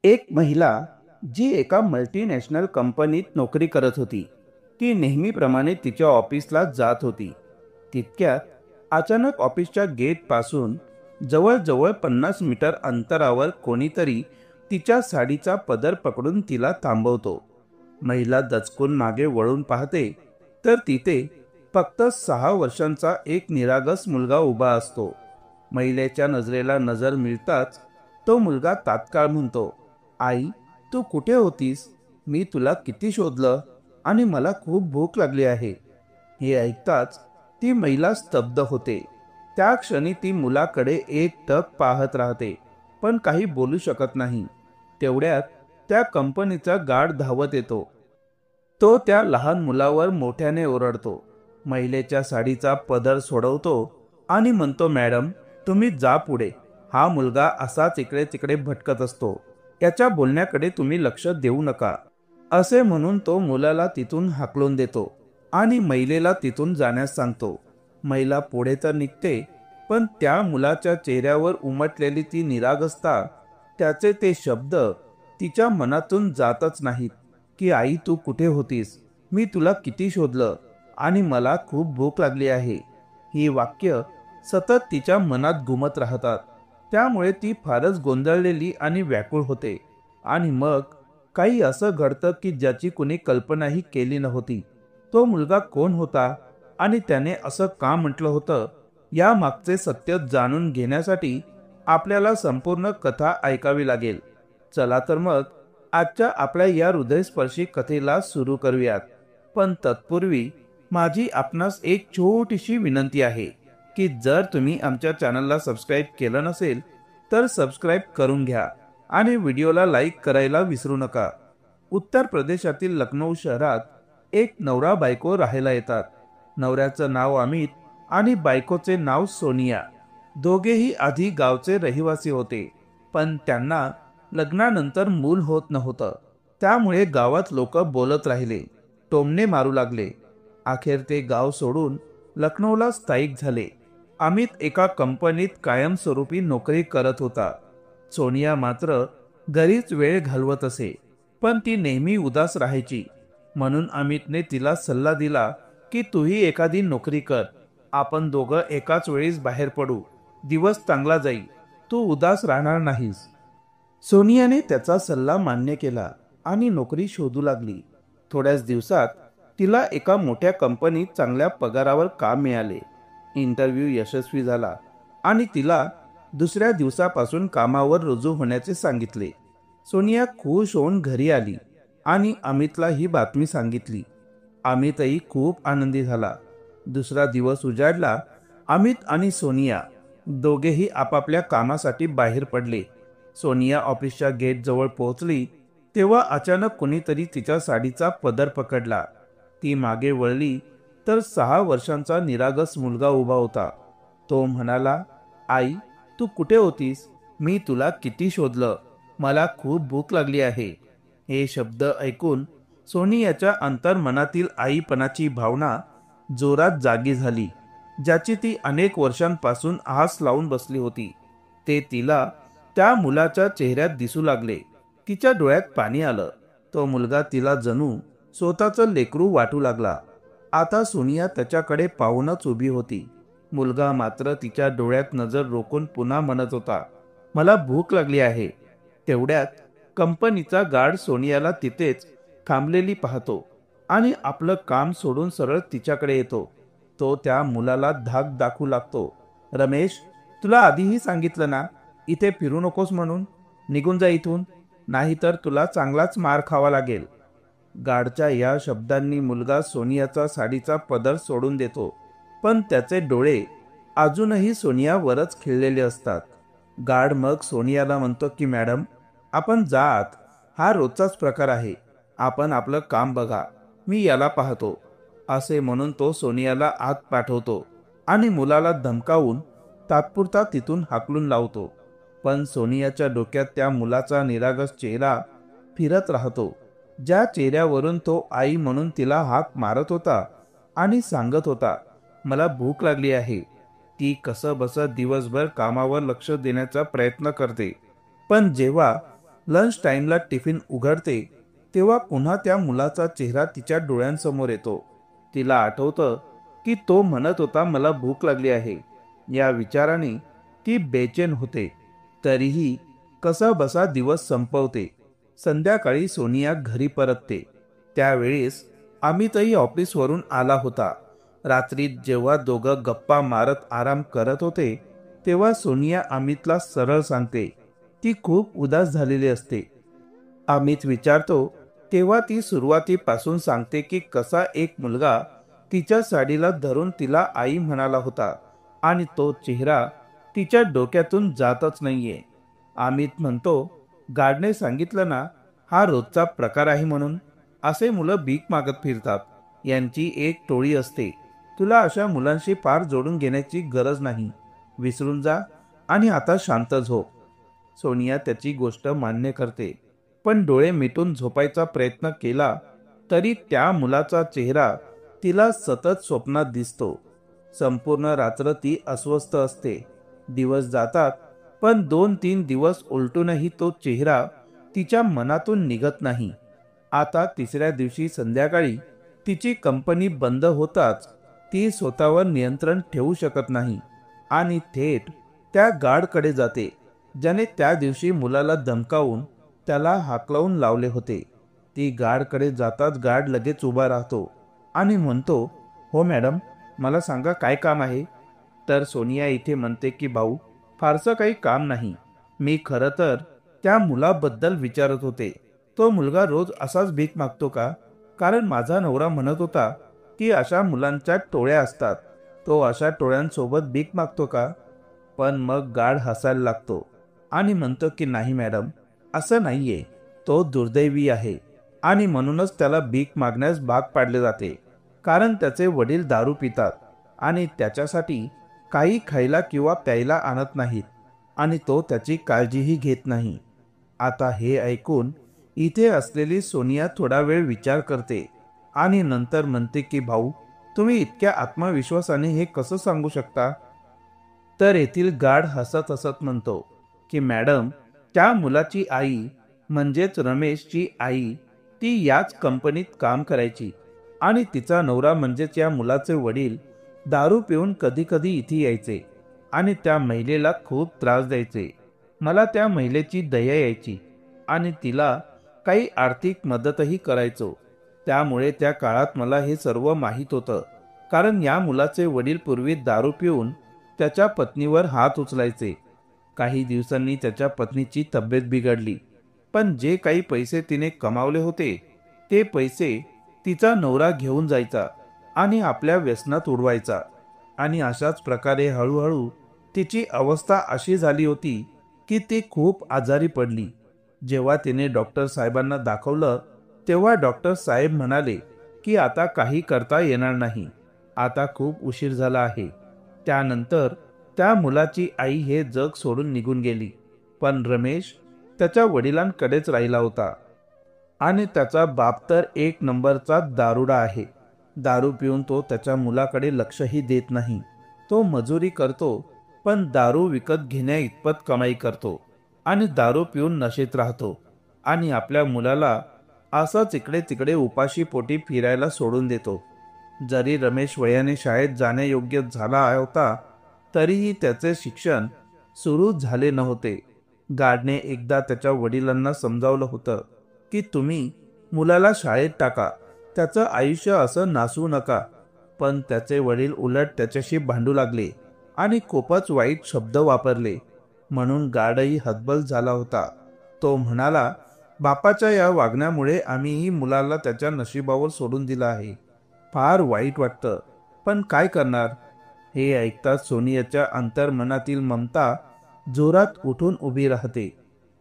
एक महिला जी एका मल्टीनॅशनल कंपनीत नोकरी करत होती, ती नेहमीप्रमाणे तिच्या ऑफिसला जात होती. तितक्यात अचानक ऑफिसच्या गेटपासून जवळजवळ 50 मीटर अंतरावर कोणीतरी तिच्या साडीचा पदर पकडून तिला थांबवतो. महिला दचकून मागे वळून पाहते तर तिथे फक्त 6 वर्षांचा एक निरागस मुलगा उभा असतो. महिलेच्या नजरेला नजर मिळताच तो मुलगा तात्काळ म्हणतो, आई, तू कुठे होतीस? मी तुला किती शोधलं आणि मला खूप भूक लागली आहे. हे ऐकताच ती महिला स्तब्ध होते. त्या क्षणी ती मुलाकडे एकटक पाहत राहते, पण काही बोलू शकत नाही. तेवढ्यात त्या कंपनीचा गार्ड धावत येतो. तो त्या लहान मुलावर मोठ्याने ओरडतो, महिलेच्या साडीचा पदर सोडवतो आणि म्हणतो, मॅडम, तुम्ही जा पुढे. हा मुलगा असाच इकडे तिकडे भटकत असतो. याच्या बोलण्याकडे तुम्ही लक्ष देऊ नका. असे म्हणून तो मुलाला तिथून हाकलून देतो आणि महिलेला तिथून जाण्यास सांगतो. महिला पुढे तर निघते, पण त्या मुलाच्या चेहऱ्यावर उमटलेली ती निरागसता, त्याचे ते शब्द तिच्या मनातून जातच नाहीत की आई, तू कुठे होतीस? मी तुला किती शोधलं आणि मला खूप भूक लागली आहे. ही वाक्य सतत तिच्या मनात घुमत राहतात. त्यामुळे ती फारच गोंधळलेली आणि व्याकुळ होते. आणि मग काही असं घडतं की ज्याची कुणी कल्पनाही केली नव्हती. तो मुलगा कोण होता आणि त्याने असं का म्हटलं होतं, या मागचे सत्य जाणून घेण्यासाठी आपल्याला संपूर्ण कथा ऐकावी लागेल. चला तर मग आजच्या आपल्या या हृदयस्पर्शी कथेला सुरू करूयात. पण तत्पूर्वी माझी आपणास एक छोटीशी विनंती आहे की जर तुम्ही आमच्या चॅनलला सबस्क्राईब केलं नसेल तर सबस्क्राईब करून घ्या आणि व्हिडिओला लाईक करायला विसरू नका. उत्तर प्रदेशातील लखनौ शहरात एक नवरा बायको राहायला येतात. नवऱ्याचं नाव अमित आणि बायकोचे नाव सोनिया. दोघेही आधी गावचे रहिवासी होते, पण त्यांना लग्नानंतर मूल होत नव्हतं. त्यामुळे गावात लोक बोलत राहिले, टोमणे मारू लागले. अखेर ते गाव सोडून लखनौला स्थायिक झाले. अमित एका कंपनीत कायमस्वरूपी नोकरी करत होता. सोनिया मात्र घरीच वेळ घालवत असे, पण ती नेहमी उदास राहायची. म्हणून अमितने तिला सल्ला दिला की तूही एखादी नोकरी कर. आपण दोघं एकाच वेळीच बाहेर पडू. दिवस चांगला जाईल, तू उदास राहणार नाहीस. सोनियाने त्याचा सल्ला मान्य केला आणि नोकरी शोधू लागली. थोड्याच दिवसात तिला एका मोठ्या कंपनीत चांगल्या पगारावर काम मिळाले. इंटरव्ह्यू यशस्वी झाला आणि तिला दुसऱ्या दिवसापासून कामावर रुजू होण्याचे सांगितले. सोनिया खुश होऊन घरी आली आणि अमितला ही बातमी सांगितली. अमितही खूप आनंदी झाला. दुसरा दिवस उजाडला. अमित आणि सोनिया दोघेही आपापल्या कामासाठी बाहेर पडले. सोनिया ऑफिसच्या गेट जवळ पोहोचली तेव्हा अचानक कोणीतरी तिच्या साडीचा पदर पकडला. ती मागे वळली तर 6 वर्षांचा निरागस मुलगा उभा होता. तो म्हणाला, आई, तू कुठे होतीस? मी तुला किती शोधलं. मला खूप भूक लागली आहे. हे शब्द ऐकून सोनियाच्या अंतर्मनातील आईपणाची भावना जोरात जागी झाली, ज्याची ती अनेक वर्षांपासून आस लावून बसली होती. ते तिला त्या मुलाच्या चेहऱ्यात दिसू लागले. तिच्या डोळ्यात पाणी आलं. तो मुलगा तिला जणू स्वतःचं लेकरू वाटू लागला. आता सोनिया त्याच्याकडे पाहूनच उभी होती. मुलगा मात्र तिच्या डोळ्यात नजर रोखून पुन्हा म्हणत होता, मला भूक लागली आहे. तेवढ्यात कंपनीचा गार्ड सोनियाला तिथेच थांबलेली पाहतो आणि आपलं काम सोडून सरळ तिच्याकडे येतो. तो त्या मुलाला धाक दाखवू लागतो, रमेश, तुला आधीही सांगितलं ना इथे फिरू नकोस म्हणून. निघून जा इथून, नाहीतर तुला चांगलाच मार खावा लागेल. गार्डच्या या शब्दांनी मुलगा सोनियाचा साडीचा पदर सोडून देतो, पण त्याचे डोळे अजूनही सोनियावरच खिळलेले असतात. गार्ड मग सोनियाला म्हणतो की मॅडम, आपण जा आत. हा रोजचाच प्रकार आहे. आपण आपलं काम बघा, मी याला पाहतो. असे म्हणून तो सोनियाला आत पाठवतो आणि मुलाला धमकावून तात्पुरता तिथून हाकलून लावतो. पण सोनियाच्या डोक्यात त्या मुलाचा निरागस चेहरा फिरत राहतो, ज्या चेहऱ्यावरून तो आई म्हणून तिला हाक मारत होता आणि सांगत होता, मला भूक लागली आहे. ती कसं बसत दिवसभर कामावर लक्ष देण्याचा प्रयत्न करते, पण जेव्हा लंच टाइमला टिफिन उघडते तेव्हा पुन्हा त्या मुलाचा चेहरा तिच्या डोळ्यांसमोर येतो. तिला आठवतं की तो म्हणत होता मला भूक लागली आहे. या विचाराने ती बेचैन होते. तरीही कसा बसा दिवस संपवते. संध्याकाळी सोनिया घरी परतते. त्यावेळेस अमितही ऑफिसवरून आला होता. रात्रीत जेव्हा दोघं गप्पा मारत आराम करत होते तेव्हा सोनिया अमितला सरळ सांगते ती खूप उदास झालेली असते. अमित विचारतो तेव्हा ती सुरुवातीपासून सांगते की कसा एक मुलगा तिच्या साडीला धरून तिला आई म्हणाला होता आणि तो चेहरा तिच्या डोक्यातून जातच नाहीये. अमित म्हणतो गार्डने सांगितलं ना हा रोजचा प्रकार आहे म्हणून. असे मुलं भीक मागत फिरतात. यांची एक टोळी असते. तुला अशा मुलांशी पार जोडून घेण्याची गरज नाही. विसरून जा आणि आता शांत झोप. सोनिया त्याची गोष्ट मान्य करते, पण डोळे मिटून झोपायचा प्रयत्न केला तरी त्या मुलाचा चेहरा तिला सतत स्वप्नात दिसतो. संपूर्ण रात्र ती अस्वस्थ असते. दिवस जातात पण 2-3 दिवस उलटूनही तो चेहरा तिच्या मनातून निघत नाही. आता तिसऱ्या दिवशी संध्याकाळी तिची कंपनी बंद होताच ती स्वतःवर नियंत्रण ठेवू शकत नाही आणि थेट त्या गार्डकडे जाते ज्याने त्या दिवशी मुलाला धमकावून त्याला हाकलवून लावले होते. ती गार्डकडे जाताच गार्ड लगेच उभा राहतो आणि म्हणतो हो मॅडम, मला सांगा काय काम आहे. तर सोनिया इथे म्हणते की भाऊ फारसं काही काम नाही. मी खरं तर त्या मुलाबद्दल विचारत होते. तो मुलगा रोज असाच भीक मागतो का? कारण माझा नवरा म्हणत होता की अशा मुलांच्या टोळ्या असतात. तो अशा टोळ्यांसोबत भीक मागतो का? पण मग गार्ड हसायला लागतो आणि म्हणतो की नाही मॅडम, असं नाहीये. तो दुर्दैवी आहे आणि म्हणूनच त्याला भीक मागण्यास भाग पाडले जाते. कारण त्याचे वडील दारू पितात आणि त्याच्यासाठी काही खायला किंवा प्यायला आणत नाहीत आणि तो त्याची काळजीही घेत नाही. आता हे ऐकून इथे असलेली सोनिया थोडा वेळ विचार करते आणि नंतर म्हणते की भाऊ, तुम्ही इतक्या आत्मविश्वासाने हे कसं सांगू शकता? तर येथील गार्ड हसत हसत म्हणतो की मॅडम, त्या मुलाची आई म्हणजेच रमेशची आई ती याच कंपनीत काम करायची आणि तिचा नवरा म्हणजेच या मुलाचे वडील दारू पिऊन कधी कधी इथे यायचे आणि त्या महिलेला खूप त्रास द्यायचे. मला त्या महिलेची दया यायची आणि तिला काही आर्थिक मदतही करायचो. त्यामुळे त्या काळात मला हे सर्व माहीत होतं. कारण या मुलाचे वडील पूर्वी दारू पिऊन त्याच्या पत्नीवर हात उचलायचे. काही दिवसांनी त्याच्या पत्नीची तब्येत बिघडली, पण जे काही पैसे तिने कमावले होते ते पैसे तिचा नवरा घेऊन जायचा आणि आपल्या व्यसनात उडवायचा. आणि अशाच प्रकारे हळूहळू तिची अवस्था अशी झाली होती की ती खूप आजारी पडली. जेव्हा तिने डॉक्टर साहेबांना दाखवलं तेव्हा डॉक्टर साहेब म्हणाले की आता काही करता येणार नाही. आता खूप उशीर झाला आहे. त्यानंतर त्या मुलाची आई हे जग सोडून निघून गेली. पण रमेश त्याच्या वडिलांकडेच राहिला होता आणि त्याचा बाप तर एक नंबरचा दारुडा आहे. दारू पिऊन तो त्याच्या मुलाकडे लक्षही देत नाही. तो मजुरी करतो, पण दारू विकत घेण्या इतपत कमाई करतो आणि दारू पिऊन नशेत राहतो आणि आपल्या मुलाला असंच इकडे तिकडे उपाशी पोटी फिरायला सोडून देतो. जरी रमेश वयाने शाळेत जाण्यायोग्य झाला होता तरीही त्याचे शिक्षण सुरू झाले नव्हते. गार्डने एकदा त्याच्या वडिलांना समजावलं होतं की तुम्ही मुलाला शाळेत टाका, त्याचं आयुष्य असं नासवू नका. पण त्याचे वडील उलट त्याच्याशी भांडू लागले आणि खूपच वाईट शब्द वापरले. म्हणून गार्डही हतबल झाला होता. तो म्हणाला, बापाच्या या वागण्यामुळे आम्हीही मुलाला त्याच्या नशिबावर सोडून दिलं आहे. फार वाईट वाटतं, पण काय करणार. हे ऐकताच सोनियाच्या अंतर्मनातील ममता जोरात उठून उभी राहते.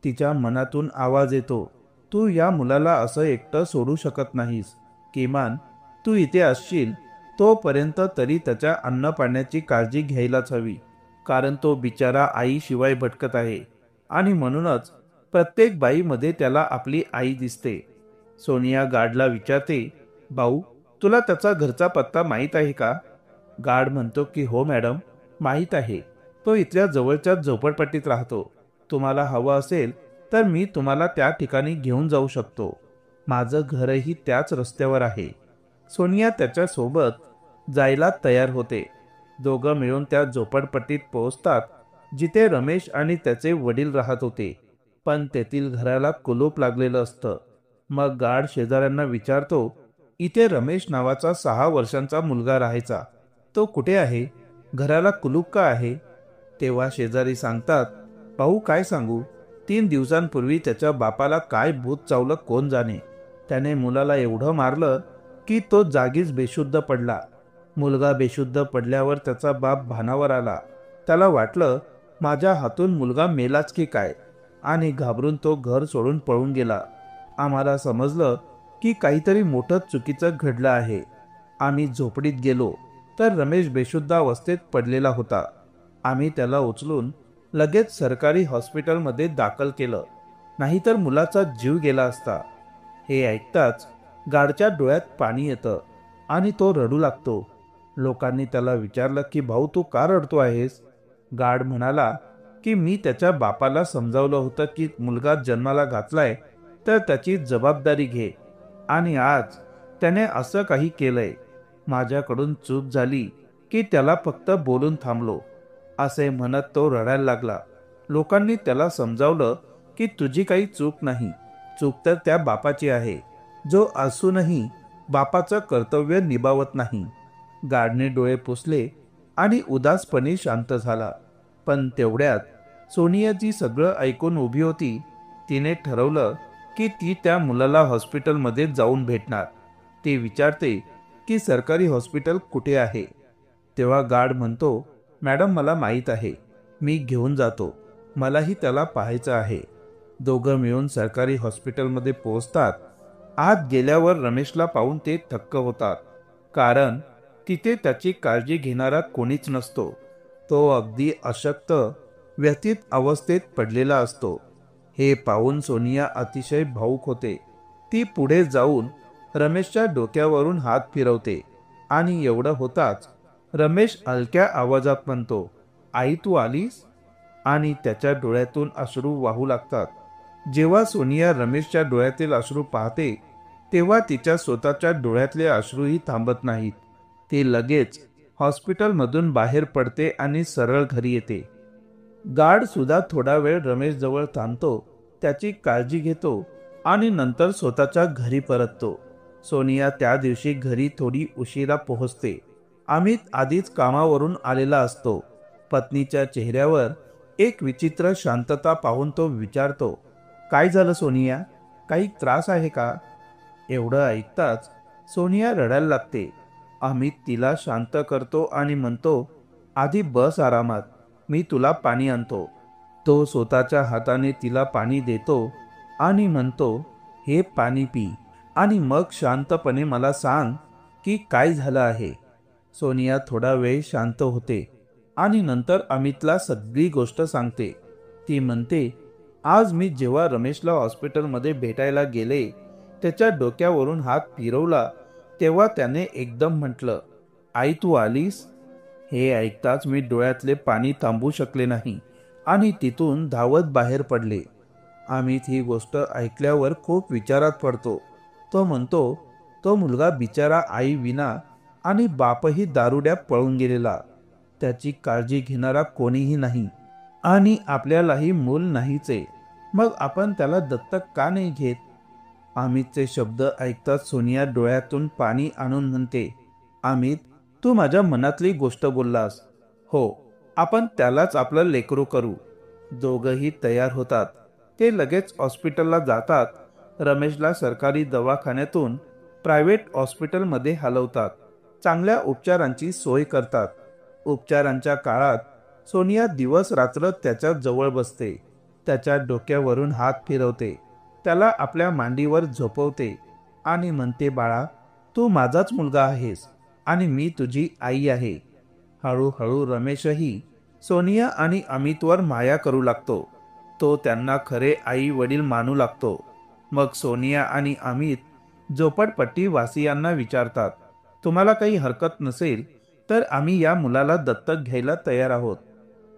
तिच्या मनातून आवाज येतो, तू या मुलाला असं एकटं सोडू शकत नाहीस. किमान तू इथे असशील तोपर्यंत तरी त्याच्या अन्न पाण्याची काळजी घ्यायलाच हवी. कारण तो बिचारा आईशिवाय भटकत आहे आणि म्हणूनच प्रत्येक बाईमध्ये त्याला आपली आई दिसते. सोनिया गार्डला विचारते, भाऊ, तुला त्याचा घरचा पत्ता माहीत आहे का? गार्ड म्हणतो की हो मॅडम, माहीत आहे. तो इथल्या जवळच्या झोपडपट्टीत राहतो. तुम्हाला हवं असेल तर मी तुम्हाला त्या ठिकाणी घेऊन जाऊ शकतो. माझं घरही त्याच रस्त्यावर आहे. सोनिया त्याच्यासोबत जायला तयार होते. दोघं मिळून त्या झोपडपट्टीत पोहोचतात जिथे रमेश आणि त्याचे वडील राहत होते. पण तेथील घराला कुलूप लागलेलं असतं. मग गार्ड शेजाऱ्यांना विचारतो, इथे रमेश नावाचा 6 वर्षांचा मुलगा राहायचा. तो कुठे आहे? घराला कुलूप का आहे? तेव्हा शेजारी सांगतात, भाऊ काय सांगू, 3 दिवसांपूर्वी त्याच्या बापाला काय भूत चावलं कोण जाणे. त्याने मुलाला एवढं मारलं की तो जागीच बेशुद्ध पडला. मुलगा बेशुद्ध पडल्यावर त्याचा बाप भानावर आला. त्याला वाटलं माझ्या हातून मुलगा मेलाच की काय, आणि घाबरून तो घर सोडून पळून गेला. आम्हाला समजलं की काहीतरी मोठं चुकीचं घडलं आहे. आम्ही झोपडीत गेलो तर रमेश बेशुद्ध अवस्थेत पडलेला होता. आम्ही त्याला उचलून लगेच सरकारी हॉस्पिटलमध्ये दाखल केलं, नाहीतर मुलाचा जीव गेला असता. हे ऐकताच गार्डच्या डोळ्यात पाणी येतं आणि तो रडू लागतो. लोकांनी त्याला विचारलं की भाऊ तू का रडतो आहेस? गार्ड म्हणाला की मी त्याच्या बापाला समजावलं होतं की मुलगा जन्माला घातलाय तर त्याची जबाबदारी घे, आणि आज त्याने असं काही केलंय. माझ्याकडून चूक झाली की त्याला फक्त बोलून थांबलो, असे म्हणत तो रडायला लागला. लोकांनी त्याला समजावलं की तुझी काही चूक नाही, चूक तर त्या बापाची आहे जो असूनही बापाचं कर्तव्य निभावत नाही. गार्डने डोळे पुसले आणि उदासपणे शांत झाला. पण तेवढ्यात सोनियाची सगळं ऐकून उभी होती. तिने ठरवलं की ती त्या मुलाला हॉस्पिटलमध्ये जाऊन भेटणार. ती विचारते की सरकारी हॉस्पिटल कुठे आहे. तेव्हा गार्ड म्हणतो, मॅडम मला माहीत आहे, मी घेऊन जातो, मलाही त्याला पाहायचं आहे. दोघं मिळून सरकारी हॉस्पिटलमध्ये पोहोचतात. आत गेल्यावर रमेशला पाहून ते थक्क होतात, कारण तिथे त्याची काळजी घेणारा कोणीच नसतो. तो अगदी अशक्त व्यथित अवस्थेत पडलेला असतो. हे पाहून सोनिया अतिशय भावुक होते. ती पुढे जाऊन रमेशच्या डोक्यावरून हात फिरवते, आणि एवढं होताच रमेश हलक्या आवाजात म्हणतो, आई तू आलीस? आणि त्याच्या डोळ्यातून अश्रू वाहू लागतात. जेव्हा सोनिया रमेशच्या डोळ्यातील अश्रू पाहते तेव्हा तिच्या स्वतःच्या डोळ्यातले अश्रूही थांबत नाहीत. ती लगेच हॉस्पिटलमधून बाहेर पडते आणि सरळ घरी येते. गार्ड सुद्धा थोडा वेळ रमेश जवळ थांबतो, त्याची काळजी घेतो आणि नंतर स्वतःच्या घरी परततो. सोनिया त्या दिवशी घरी थोडी उशिरा पोहोचते. अमित आधीच कामावरून आलेला असतो. पत्नीच्या चेहऱ्यावर एक विचित्र शांतता पाहून तो विचारतो, काय झालं सोनिया, काही त्रास आहे का? एवढं ऐकताच सोनिया रडायला लागते. अमित तिला शांत करतो आणि म्हणतो, आधी बस आरामात, मी तुला पाणी आणतो. तो स्वतःच्या हाताने तिला पाणी देतो आणि म्हणतो, हे पाणी पी आणि मग शांतपणे मला सांग की काय झालं आहे. सोनिया थोडा वेळ शांत होते आणि नंतर अमितला सगळी गोष्ट सांगते. ती म्हणते, आज मी जेव्हा रमेशला हॉस्पिटलमध्ये भेटायला गेले, त्याच्या डोक्यावरून हात फिरवला तेव्हा त्याने एकदम म्हटलं, आई तू आलीस? हे ऐकताच मी डोळ्यातले पाणी थांबवू शकले नाही आणि तिथून धावत बाहेर पडले. अमित ही गोष्ट ऐकल्यावर खूप विचारात पडतो. तो म्हणतो, तो मुलगा बिचारा आई विना आणि बापही दारुड्या पळून गेलेला. त्याची काळजी घेणारा कोणीही नाही आणि आपल्यालाही मूल नाहीचे. मग आपण त्याला दत्तक का नाही घेत? अमितचे शब्द ऐकताच सोनिया डोळ्यातून पाणी आणून म्हणते, अमित तू माझ्या मनातली गोष्ट बोललास. हो, आपण त्यालाच आपलं लेकरू करू. दोघंही तयार होतात. ते लगेच हॉस्पिटलला जातात. रमेशला सरकारी दवाखान्यातून प्रायव्हेट हॉस्पिटलमध्ये हलवतात. चांगल्या उपचारांची सोय करतात. उपचारांच्या काळात सोनिया दिवस रात्र त्याच्या जवळ बसते. त्याच्या डोक्यावरून हात फिरवते, त्याला आपल्या मांडीवर झोपवते आणि म्हणते, बाळा तू माझाच मुलगा आहेस आणि मी तुझी आई आहे. हळूहळू रमेशही सोनिया आणि अमितवर माया करू लागतो. तो त्यांना खरे आई वडील मानू लागतो. मग सोनिया आणि अमित झोपडपट्टी वासियांना विचारतात, तुम्हाला काही हरकत नसेल तर आम्ही या मुलाला दत्तक घ्यायला तयार आहोत.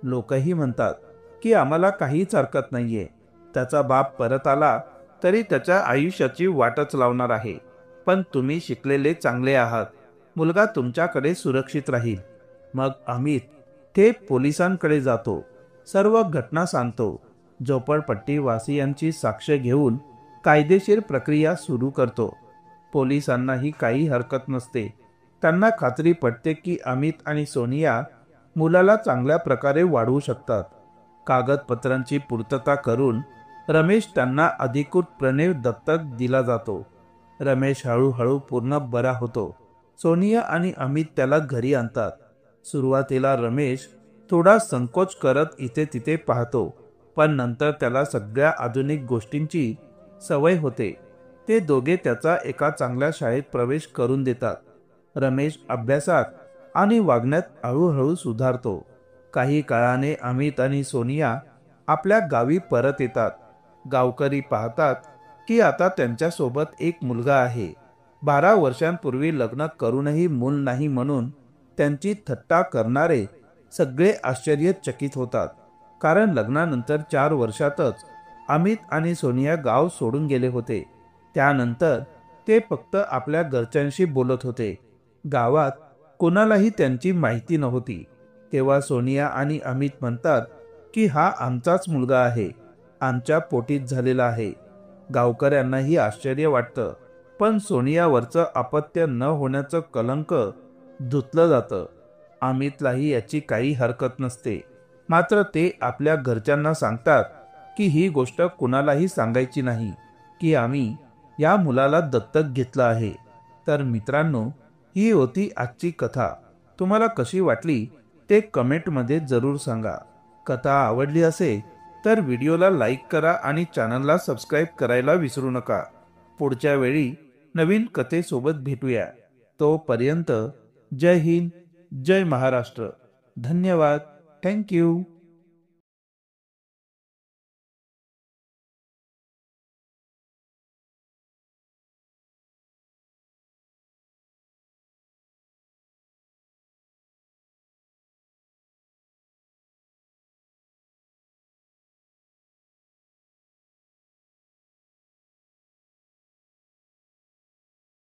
लोकही म्हणतात की आम्हाला काहीच हरकत नाहीये. त्याचा बाप परत आला तरी त्याच्या आयुष्याची वाटच लावणार आहे. पण तुम्ही शिकलेले चांगले आहात, मुलगा तुमच्याकडे सुरक्षित राहील. मग अमित थेट पोलिसांकडे जातो, सर्व घटना सांगतो. झोपडपट्टी वासियांची साक्ष घेऊन कायदेशीर प्रक्रिया सुरू करतो. पोलिसांनाही काही हरकत नसते. त्यांना खात्री पटते की अमित आणि सोनिया मुलाला चांगल्या प्रकारे वाढवू शकतात. कागदपत्रांची पूर्तता करून रमेश त्यांना अधिकृतपणे दत्तक दिला जातो. रमेश हळूहळू पूर्ण बरा होतो. सोनिया आणि अमित त्याला घरी आणतात. सुरुवातीला रमेश थोडा संकोच करत इथे तिथे पाहतो, पण नंतर त्याला सगळ्या आधुनिक गोष्टींची सवय होते. ते दोघे त्याचा एका चांगल्या शाळेत प्रवेश करून देतात. रमेश अभ्यासात आणि वागण्यात हळूहळू सुधारतो. काही काळाने अमित आणि सोनिया आपल्या गावी परत येतात. गावकरी पाहतात की आता त्यांच्यासोबत एक मुलगा आहे. 12 वर्षांपूर्वी लग्न करूनही मूल नाही म्हणून त्यांची थट्टा करणारे सगळे आश्चर्यचकित होतात. कारण लग्नानंतर 4 वर्षातच अमित आणि सोनिया गाव सोडून गेले होते. त्यानंतर ते फक्त आपल्या घरच्यांशी बोलत होते. गावात कोणालाही त्यांची माहिती नव्हती. तेव्हा सोनिया आणि अमित म्हणतात की हा आमचाच मुलगा आहे, आमच्या पोटीत झालेला आहे. गावकऱ्यांनाही आश्चर्य वाटतं, पण सोनियावरचं अपत्य न होण्याचं कलंक धुतलं जातं. अमितलाही याची काही हरकत नसते. मात्र ते आपल्या घरच्यांना सांगतात की ही गोष्ट कुणालाही सांगायची नाही की आम्ही या मुलाला दत्तक घेतलं आहे. तर मित्रांनो, ही होती आजची कथा. तुम्हाला कशी वाटली ते कमेंटमध्ये जरूर सांगा. कथा आवडली असेल तर व्हिडिओला लाईक करा आणि चॅनलला सबस्क्राईब करायला विसरू नका. पुढच्या वेळी नवीन कथेसोबत भेटूया. तोपर्यंत जय हिंद, जय महाराष्ट्र. धन्यवाद. थँक्यू.